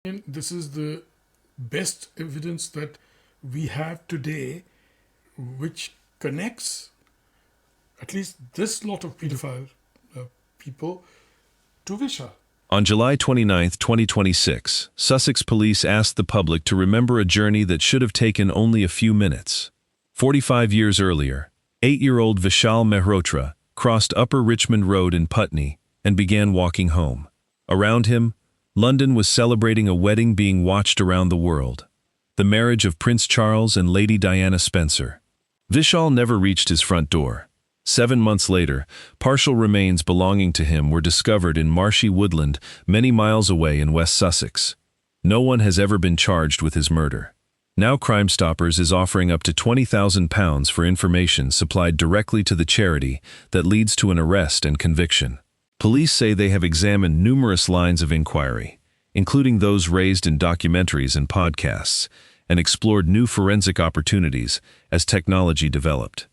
And this is the best evidence that we have today, which connects at least this lot of pedophile people to Vishal. On July 29, 2026, Sussex Police asked the public to remember a journey that should have taken only a few minutes. 45 years earlier, 8-year-old Vishal Mehrotra crossed Upper Richmond Road in Putney and began walking home. Around him, London was celebrating a wedding being watched around the world, the marriage of Prince Charles and Lady Diana Spencer. Vishal never reached his front door. 7 months later, partial remains belonging to him were discovered in marshy woodland many miles away in West Sussex. No one has ever been charged with his murder. Now Crimestoppers is offering up to £20,000 for information supplied directly to the charity that leads to an arrest and conviction. Police say they have examined numerous lines of inquiry, including those raised in documentaries and podcasts, and explored new forensic opportunities as technology developed.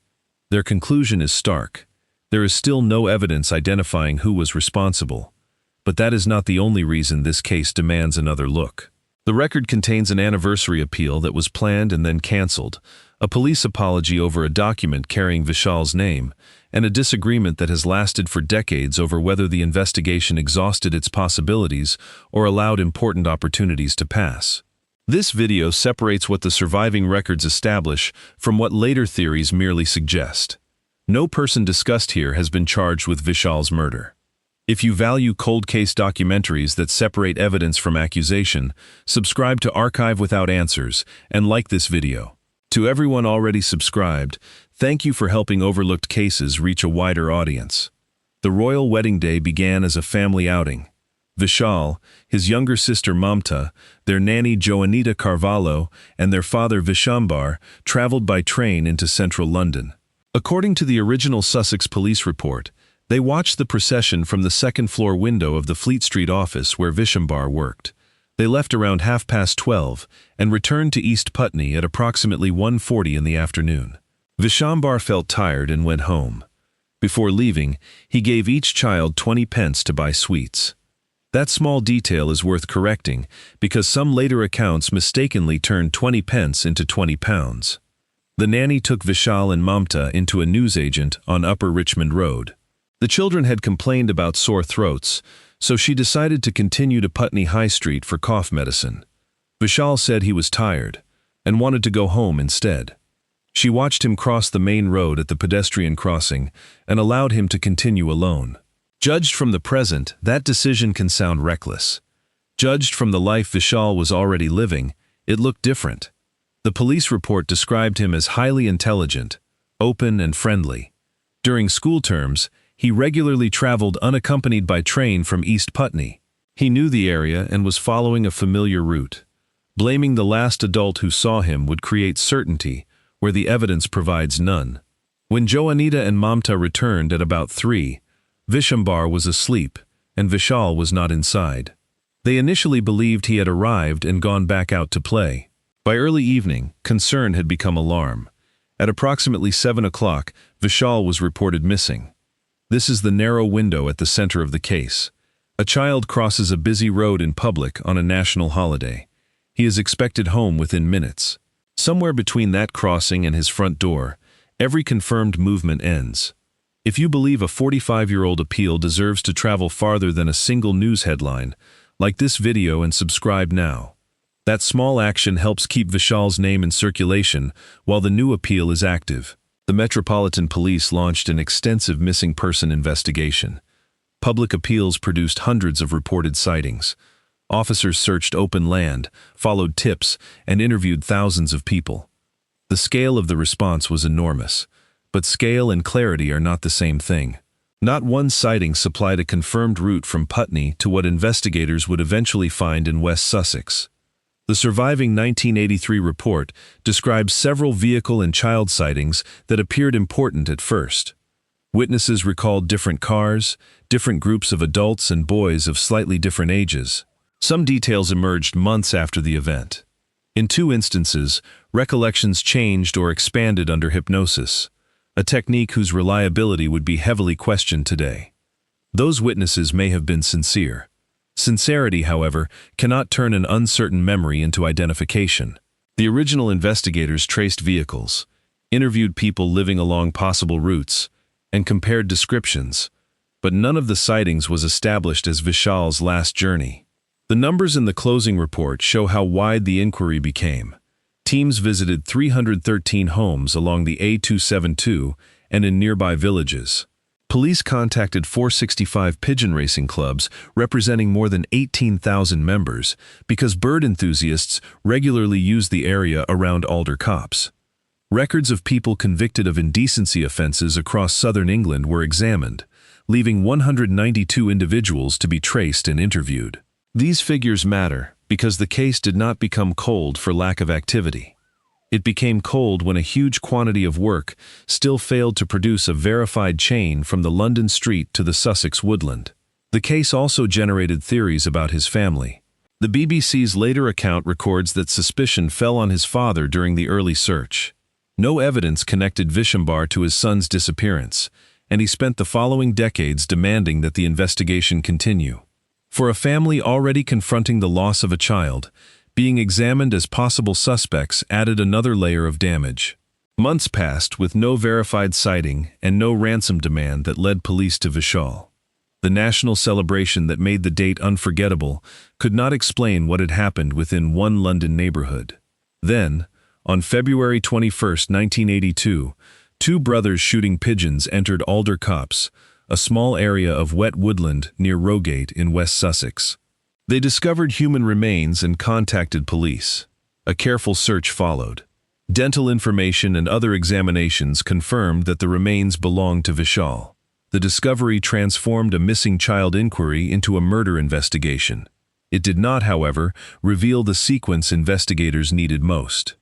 Their conclusion is stark. There is still no evidence identifying who was responsible. But that is not the only reason this case demands another look. The record contains an anniversary appeal that was planned and then cancelled, a police apology over a document carrying Vishal's name, and a disagreement that has lasted for decades over whether the investigation exhausted its possibilities or allowed important opportunities to pass. This video separates what the surviving records establish from what later theories merely suggest. No person discussed here has been charged with Vishal's murder. If you value cold case documentaries that separate evidence from accusation, subscribe to Archive Without Answers and like this video. To everyone already subscribed, thank you for helping overlooked cases reach a wider audience. The royal wedding day began as a family outing. Vishal, his younger sister Mamta, their nanny Joanita Carvalho, and their father Vishambar traveled by train into central London. According to the original Sussex Police report, they watched the procession from the second-floor window of the Fleet Street office where Vishambar worked. They left around 12:30 and returned to East Putney at approximately 1:40 in the afternoon. Vishambar felt tired and went home. Before leaving, he gave each child 20 pence to buy sweets. That small detail is worth correcting because some later accounts mistakenly turned 20 pence into 20 pounds. The nanny took Vishal and Mamta into a newsagent on Upper Richmond Road. The children had complained about sore throats, so she decided to continue to Putney High Street for cough medicine. Vishal said he was tired and wanted to go home instead. She watched him cross the main road at the pedestrian crossing and allowed him to continue alone. Judged from the present, that decision can sound reckless. Judged from the life Vishal was already living, it looked different. The police report described him as highly intelligent, open and friendly. During school terms, he regularly traveled unaccompanied by train from East Putney. He knew the area and was following a familiar route. Blaming the last adult who saw him would create certainty where the evidence provides none. When Joanita and Mamta returned at about 3, Vishambar was asleep and Vishal was not inside. They initially believed he had arrived and gone back out to play. By early evening, concern had become alarm. At approximately 7 o'clock, Vishal was reported missing. This is the narrow window at the center of the case. A child crosses a busy road in public on a national holiday. He is expected home within minutes. Somewhere between that crossing and his front door, every confirmed movement ends. If you believe a 45-year-old appeal deserves to travel farther than a single news headline, like this video and subscribe now. That small action helps keep Vishal's name in circulation while the new appeal is active. The Metropolitan Police launched an extensive missing person investigation. Public appeals produced hundreds of reported sightings. Officers searched open land, followed tips, and interviewed thousands of people. The scale of the response was enormous, but scale and clarity are not the same thing. Not one sighting supplied a confirmed route from Putney to what investigators would eventually find in West Sussex. The surviving 1983 report describes several vehicle and child sightings that appeared important at first. Witnesses recalled different cars, different groups of adults and boys of slightly different ages. Some details emerged months after the event. In 2 instances, recollections changed or expanded under hypnosis, a technique whose reliability would be heavily questioned today. Those witnesses may have been sincere. Sincerity, however, cannot turn an uncertain memory into identification. The original investigators traced vehicles, interviewed people living along possible routes, and compared descriptions, but none of the sightings was established as Vishal's last journey. The numbers in the closing report show how wide the inquiry became. Teams visited 313 homes along the A272 and in nearby villages. Police contacted 465 pigeon racing clubs representing more than 18,000 members because bird enthusiasts regularly use the area around Alder Copse. Records of people convicted of indecency offenses across southern England were examined, leaving 192 individuals to be traced and interviewed. These figures matter because the case did not become cold for lack of activity. It became cold when a huge quantity of work still failed to produce a verified chain from the London street to the Sussex woodland. The case also generated theories about his family. The BBC's later account records that suspicion fell on his father during the early search. No evidence connected Vishal to his son's disappearance, and he spent the following decades demanding that the investigation continue. For a family already confronting the loss of a child, being examined as possible suspects added another layer of damage. Months passed with no verified sighting and no ransom demand that led police to Vishal. The national celebration that made the date unforgettable could not explain what had happened within one London neighborhood. Then, on February 21, 1982, two brothers shooting pigeons entered Alder Copse, a small area of wet woodland near Rogate in West Sussex. They discovered human remains and contacted police. A careful search followed. Dental information and other examinations confirmed that the remains belonged to Vishal. The discovery transformed a missing child inquiry into a murder investigation. It did not, however, reveal the sequence investigators needed most.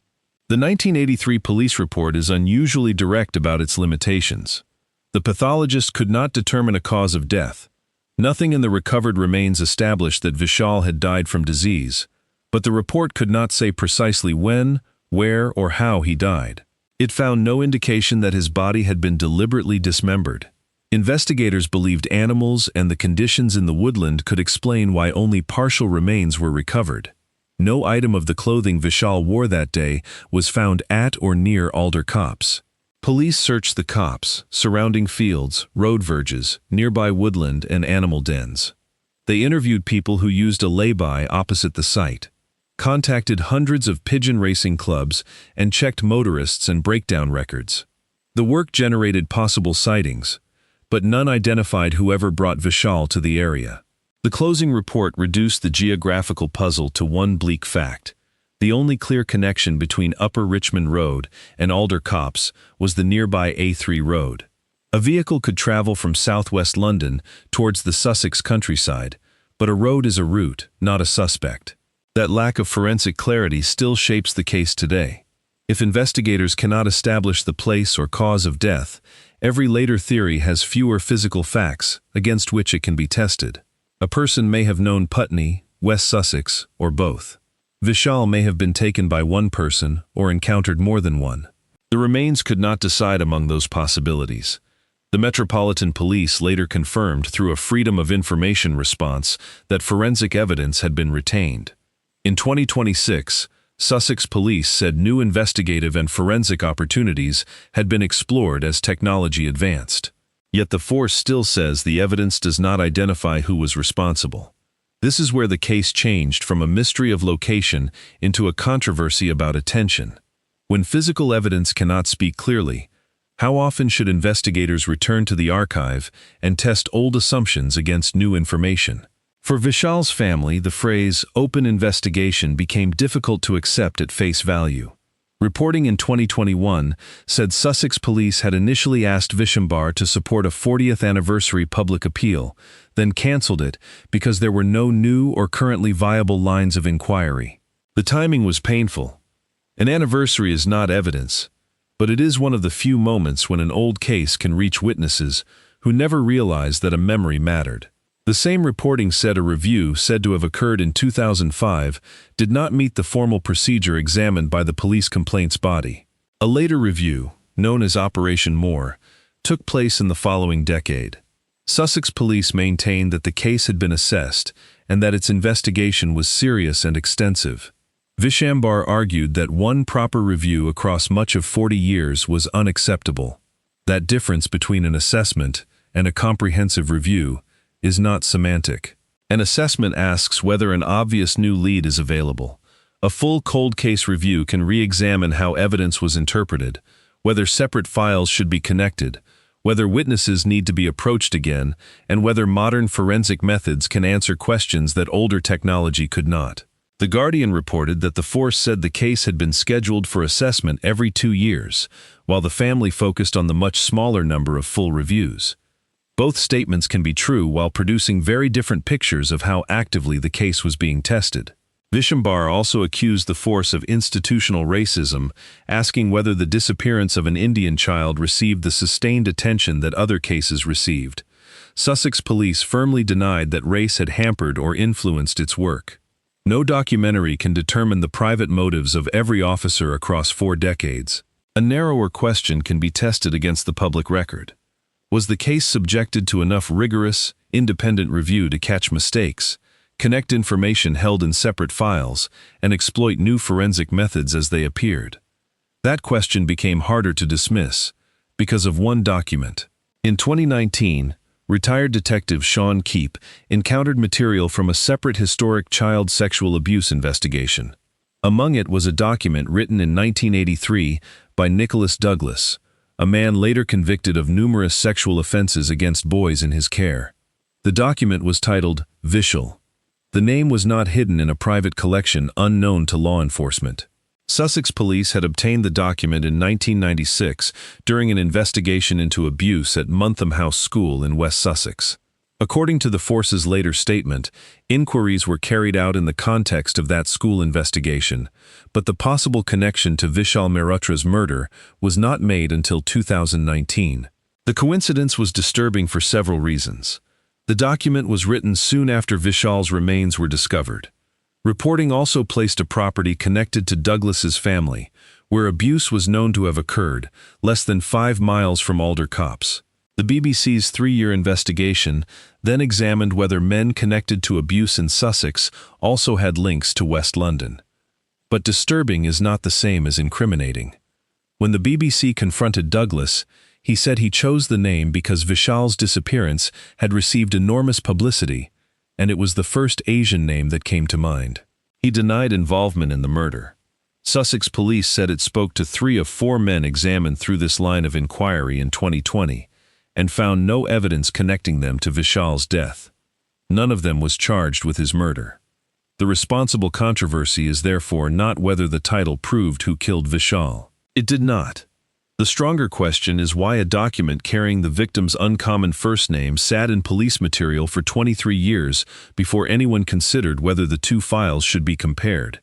The 1983 police report is unusually direct about its limitations. The pathologist could not determine a cause of death. Nothing in the recovered remains established that Vishal had died from disease, but the report could not say precisely when, where, or how he died. It found no indication that his body had been deliberately dismembered. Investigators believed animals and the conditions in the woodland could explain why only partial remains were recovered. No item of the clothing Vishal wore that day was found at or near Alder Copse. Police searched the copse, surrounding fields, road verges, nearby woodland, and animal dens. They interviewed people who used a lay-by opposite the site, contacted hundreds of pigeon racing clubs, and checked motorists and breakdown records. The work generated possible sightings, but none identified whoever brought Vishal to the area. The closing report reduced the geographical puzzle to one bleak fact. The only clear connection between Upper Richmond Road and Alder Copse was the nearby A3 road. A vehicle could travel from southwest London towards the Sussex countryside, but a road is a route, not a suspect. That lack of forensic clarity still shapes the case today. If investigators cannot establish the place or cause of death, every later theory has fewer physical facts against which it can be tested. A person may have known Putney, West Sussex, or both. Vishal may have been taken by one person or encountered more than one. The remains could not decide among those possibilities. The Metropolitan Police later confirmed through a Freedom of Information response that forensic evidence had been retained. In 2026, Sussex Police said new investigative and forensic opportunities had been explored as technology advanced. Yet the force still says the evidence does not identify who was responsible. This is where the case changed from a mystery of location into a controversy about attention. When physical evidence cannot speak clearly, how often should investigators return to the archive and test old assumptions against new information? For Vishal's family, the phrase "open investigation" became difficult to accept at face value. Reporting in 2021 said Sussex Police had initially asked Vishal to support a 40th anniversary public appeal, then cancelled it because there were no new or currently viable lines of inquiry. The timing was painful. An anniversary is not evidence, but it is one of the few moments when an old case can reach witnesses who never realized that a memory mattered. The same reporting said a review said to have occurred in 2005 did not meet the formal procedure examined by the police complaints body. A later review, known as Operation Moore, took place in the following decade. Sussex Police maintained that the case had been assessed and that its investigation was serious and extensive. Vishambar argued that one proper review across much of 40 years was unacceptable. That difference between an assessment and a comprehensive review is not semantic. An assessment asks whether an obvious new lead is available. A full cold case review can re-examine how evidence was interpreted, whether separate files should be connected, whether witnesses need to be approached again, and whether modern forensic methods can answer questions that older technology could not. The Guardian reported that the force said the case had been scheduled for assessment every 2 years, while the family focused on the much smaller number of full reviews. Both statements can be true while producing very different pictures of how actively the case was being tested. Vishambar also accused the force of institutional racism, asking whether the disappearance of an Indian child received the sustained attention that other cases received. Sussex Police firmly denied that race had hampered or influenced its work. No documentary can determine the private motives of every officer across 4 decades. A narrower question can be tested against the public record. Was the case subjected to enough rigorous, independent review to catch mistakes, connect information held in separate files, and exploit new forensic methods as they appeared? That question became harder to dismiss because of one document. In 2019, retired detective Sean Keep encountered material from a separate historic child sexual abuse investigation. Among it was a document written in 1983 by Nicholas Douglas, a man later convicted of numerous sexual offenses against boys in his care. The document was titled Vishal. The name was not hidden in a private collection unknown to law enforcement. Sussex Police had obtained the document in 1996 during an investigation into abuse at Muntham House School in West Sussex. According to the force's later statement, inquiries were carried out in the context of that school investigation, but the possible connection to Vishal Mehrotra's murder was not made until 2019. The coincidence was disturbing for several reasons. The document was written soon after Vishal's remains were discovered. Reporting also placed a property connected to Douglas's family, where abuse was known to have occurred, less than 5 miles from Alder Copse. The BBC's 3-year investigation then examined whether men connected to abuse in Sussex also had links to West London. But disturbing is not the same as incriminating. When the BBC confronted Douglas, he said he chose the name because Vishal's disappearance had received enormous publicity, and it was the first Asian name that came to mind. He denied involvement in the murder. Sussex Police said it spoke to 3 of 4 men examined through this line of inquiry in 2020, and found no evidence connecting them to Vishal's death. None of them was charged with his murder. The responsible controversy is therefore not whether the title proved who killed Vishal. It did not. The stronger question is why a document carrying the victim's uncommon first name sat in police material for 23 years before anyone considered whether the 2 files should be compared.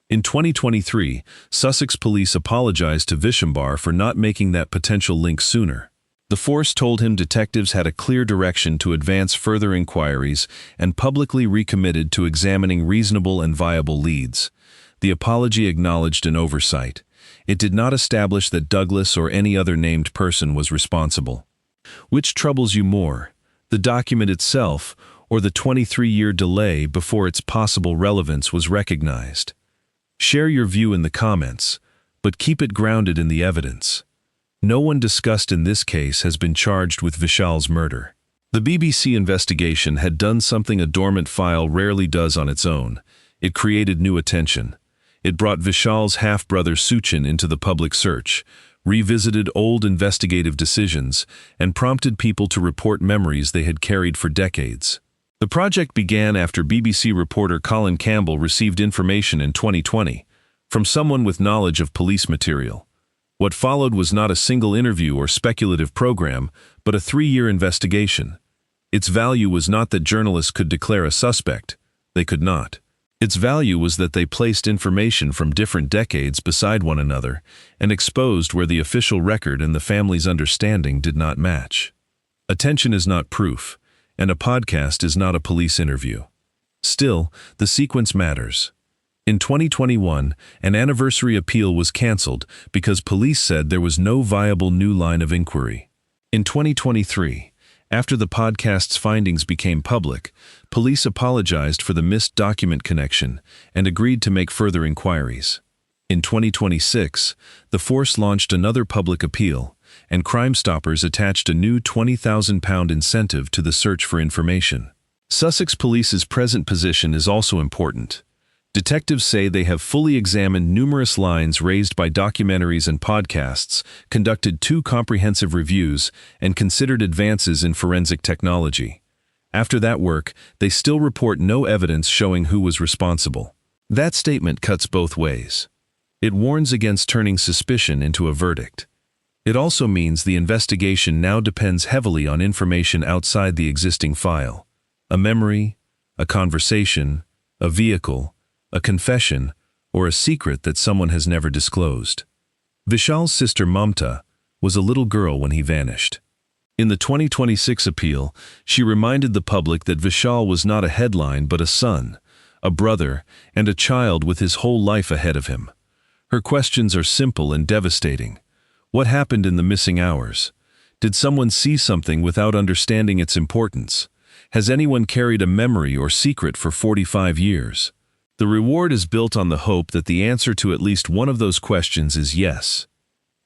In 2023, Sussex Police apologized to Vishambar for not making that potential link sooner. The force told him detectives had a clear direction to advance further inquiries and publicly recommitted to examining reasonable and viable leads. The apology acknowledged an oversight. It did not establish that Douglas or any other named person was responsible. Which troubles you more, the document itself or the 23-year delay before its possible relevance was recognized? Share your view in the comments, but keep it grounded in the evidence. No one discussed in this case has been charged with Vishal's murder. The BBC investigation had done something a dormant file rarely does on its own. It created new attention. It brought Vishal's half-brother Suchin into the public search, revisited old investigative decisions, and prompted people to report memories they had carried for decades. The project began after BBC reporter Colin Campbell received information in 2020 from someone with knowledge of police material. What followed was not a single interview or speculative program, but a 3-year investigation. Its value was not that journalists could declare a suspect. They could not. Its value was that they placed information from different decades beside one another and exposed where the official record and the family's understanding did not match. Attention is not proof, and a podcast is not a police interview. Still, the sequence matters. In 2021, an anniversary appeal was cancelled because police said there was no viable new line of inquiry. In 2023, After the podcast's findings became public, police apologized for the missed document connection and agreed to make further inquiries. In 2026, the force launched another public appeal, and Crimestoppers attached a new £20,000 incentive to the search for information. Sussex Police's present position is also important. Detectives say they have fully examined numerous lines raised by documentaries and podcasts, conducted 2 comprehensive reviews, and considered advances in forensic technology. After that work, they still report no evidence showing who was responsible. That statement cuts both ways. It warns against turning suspicion into a verdict. It also means the investigation now depends heavily on information outside the existing file. A memory, a conversation, a vehicle, a confession, or a secret that someone has never disclosed. Vishal's sister Mamta was a little girl when he vanished. In the 2026 appeal, she reminded the public that Vishal was not a headline but a son, a brother, and a child with his whole life ahead of him. Her questions are simple and devastating. What happened in the missing hours? Did someone see something without understanding its importance? Has anyone carried a memory or secret for 45 years? The reward is built on the hope that the answer to at least one of those questions is yes.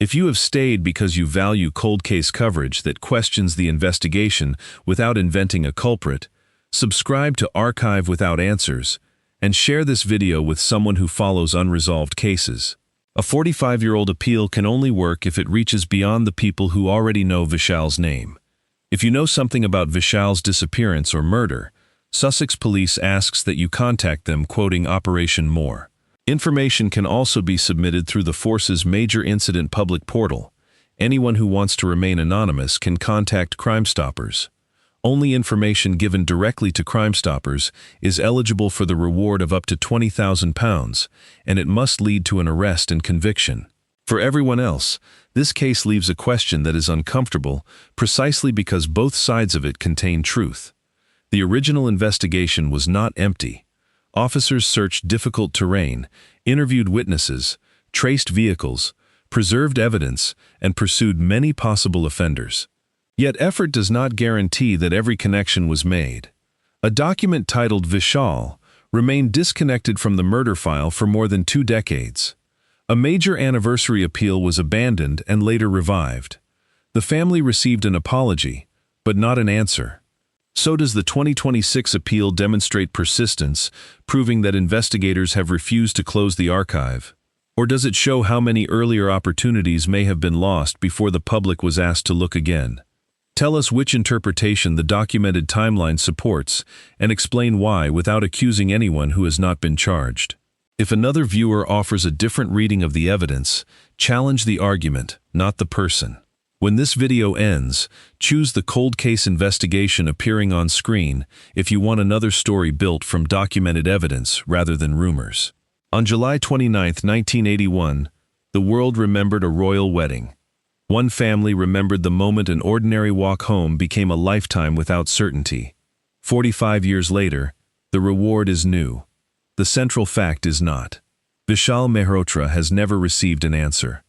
If you have stayed because you value cold case coverage that questions the investigation without inventing a culprit, subscribe to Archive Without Answers, and share this video with someone who follows unresolved cases. A 45-year-old appeal can only work if it reaches beyond the people who already know Vishal's name. If you know something about Vishal's disappearance or murder, Sussex Police asks that you contact them, quoting Operation More. Information can also be submitted through the force's major incident public portal. Anyone who wants to remain anonymous can contact Crimestoppers. Only information given directly to Crimestoppers is eligible for the reward of up to £20,000, and it must lead to an arrest and conviction. For everyone else, this case leaves a question that is uncomfortable precisely because both sides of it contain truth. The original investigation was not empty. Officers searched difficult terrain, interviewed witnesses, traced vehicles, preserved evidence, and pursued many possible offenders. Yet effort does not guarantee that every connection was made. A document titled Vishal remained disconnected from the murder file for more than 2 decades. A major anniversary appeal was abandoned and later revived. The family received an apology, but not an answer. So does the 2026 appeal demonstrate persistence, proving that investigators have refused to close the archive? Or does it show how many earlier opportunities may have been lost before the public was asked to look again? Tell us which interpretation the documented timeline supports, and explain why without accusing anyone who has not been charged. If another viewer offers a different reading of the evidence, challenge the argument, not the person. When this video ends, choose the cold case investigation appearing on screen if you want another story built from documented evidence rather than rumors. On July 29, 1981, the world remembered a royal wedding. One family remembered the moment an ordinary walk home became a lifetime without certainty. 45 years later, the reward is new. The central fact is not. Vishal Mehrotra has never received an answer.